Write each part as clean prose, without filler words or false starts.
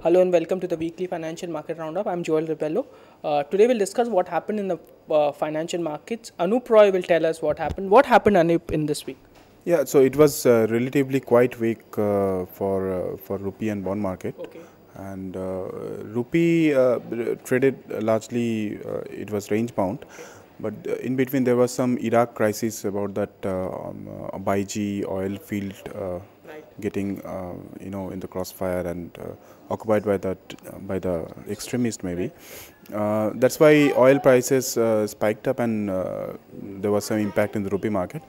Hello and welcome to the weekly financial market roundup. I'm Joel Rebello. Today we'll discuss what happened in the financial markets. Anup Roy will tell us what happened. What happened, Anup, in this week? Yeah, so it was relatively quite weak for rupee and bond market. Okay. And rupee traded largely, it was range bound. But in between there was some Iraq crisis about that Baiji oil field getting in the crossfire and occupied by the extremist maybe. That's why oil prices spiked up and there was some impact in the rupee market.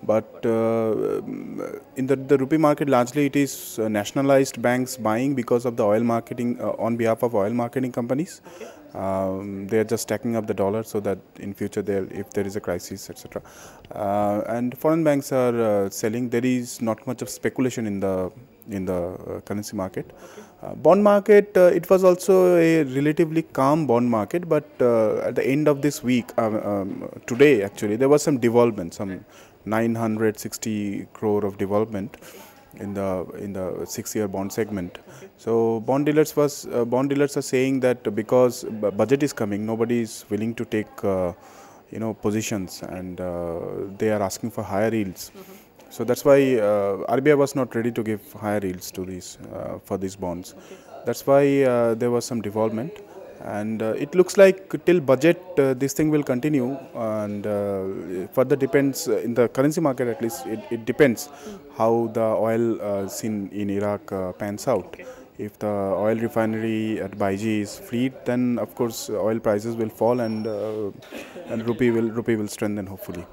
But in the rupee market, largely it is nationalized banks buying because of the oil marketing on behalf of oil marketing companies. They are just stacking up the dollar so that in future if there is a crisis, etc. And foreign banks are selling. There is not much of speculation in the currency market. Bond market, it was also a relatively calm bond market, but at the end of this week, today actually, there was some development, some 960 crore of development in the 6-year bond segment. So bond dealers are saying that because budget is coming, nobody is willing to take positions, and they are asking for higher yields. So that's why RBI was not ready to give higher yields to these for these bonds. That's why there was some development. And it looks like till budget this thing will continue, and further depends in the currency market, at least it depends how the oil scene in Iraq pans out. If the oil refinery at Baiji is freed, then of course oil prices will fall, and rupee will strengthen hopefully.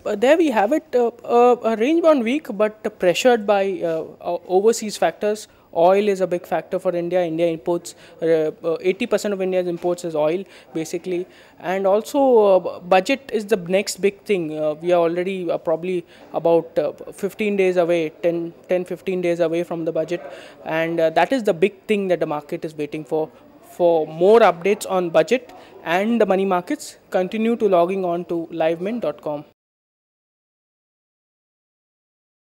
There we have it, a range bound week, but pressured by overseas factors. Oil is a big factor for India. India imports 80% of India's imports is oil, basically, and also budget is the next big thing. We are already probably about 15 days away, 10-15 days away from the budget, and that is the big thing that the market is waiting for. For more updates on budget and the money markets, continue to logging on to livemint.com.